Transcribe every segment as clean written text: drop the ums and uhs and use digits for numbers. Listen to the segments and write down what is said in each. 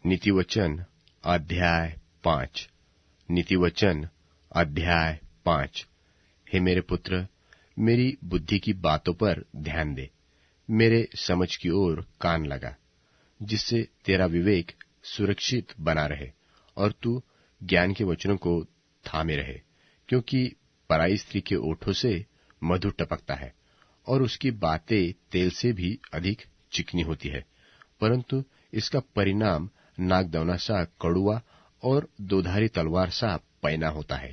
नीतिवचन अध्याय 5। नीतिवचन अध्याय 5। हे मेरे पुत्र, मेरी बुद्धि की बातों पर ध्यान दे, मेरे समझ की ओर कान लगा, जिससे तेरा विवेक सुरक्षित बना रहे और तू ज्ञान के वचनों को थामे रहे। क्योंकि पराई स्त्री के ओठों से मधु टपकता है और उसकी बातें तेल से भी अधिक चिकनी होती है, परंतु इसका परिणाम नागदौना सा कड़ुआ और दोधारी तलवार सा पैना होता है।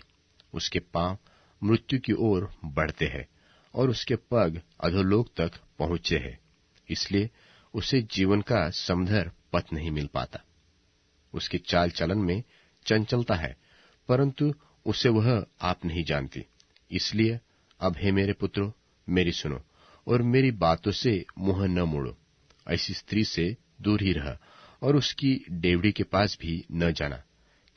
उसके पांव मृत्यु की ओर बढ़ते हैं और उसके पग अधोलोक तक पहुंचे हैं, इसलिए उसे जीवन का समधर पथ नहीं मिल पाता। उसके चाल चलन में चंचलता है, परंतु उसे वह आप नहीं जानती। इसलिए अब हे मेरे पुत्रों, मेरी सुनो और मेरी बातों से मुंह न मोड़ो। ऐसी स्त्री से दूर ही रह और उसकी डेवढ़ी के पास भी न जाना।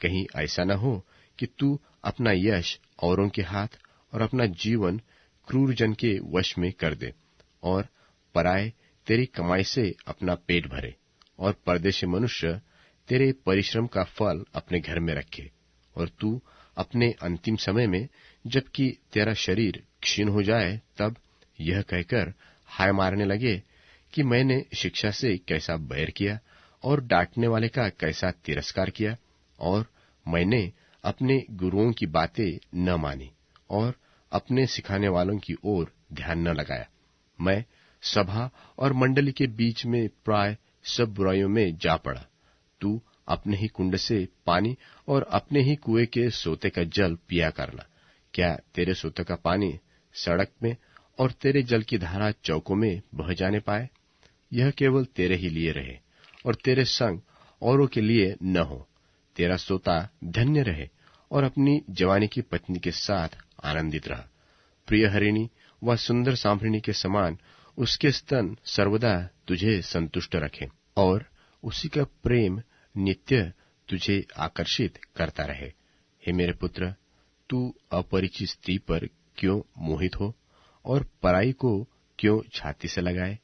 कहीं ऐसा न हो कि तू अपना यश औरों के हाथ और अपना जीवन क्रूर जन के वश में कर दे और पराए तेरी कमाई से अपना पेट भरे और परदेशी मनुष्य तेरे परिश्रम का फल अपने घर में रखे। और तू अपने अंतिम समय में, जबकि तेरा शरीर क्षीण हो जाए, तब यह कहकर हाय मारने लगे कि मैंने शिक्षा से कैसा बैर किया और डांटने वाले का कैसा तिरस्कार किया, और मैंने अपने गुरुओं की बातें न मानी और अपने सिखाने वालों की ओर ध्यान न लगाया। मैं सभा और मंडली के बीच में प्राय सब बुराइयों में जा पड़ा। तू अपने ही कुंड से पानी और अपने ही कुएं के सोते का जल पिया करना। क्या तेरे सोते का पानी सड़क में और तेरे जल की धारा चौकों में बह जाने पाए? यह केवल तेरे ही लिए रहे और तेरे संग औरों के लिए न हो। तेरा सोता धन्य रहे और अपनी जवानी की पत्नी के साथ आनंदित रह। प्रिय हरिणी व सुंदर सांभरिणी के समान उसके स्तन सर्वदा तुझे संतुष्ट रखें और उसी का प्रेम नित्य तुझे आकर्षित करता रहे। हे मेरे पुत्र, तू अपरिचित स्त्री पर क्यों मोहित हो और पराई को क्यों छाती से लगाए?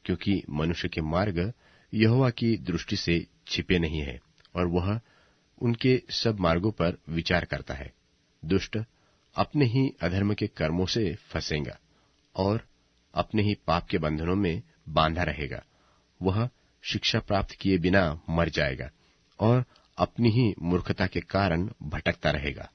क्योंकि मनुष्य के मार्ग यहोवा की दृष्टि से छिपे नहीं है और वह उनके सब मार्गों पर विचार करता है। दुष्ट अपने ही अधर्म के कर्मों से फंसेगा और अपने ही पाप के बंधनों में बांधा रहेगा। वह शिक्षा प्राप्त किए बिना मर जाएगा और अपनी ही मूर्खता के कारण भटकता रहेगा।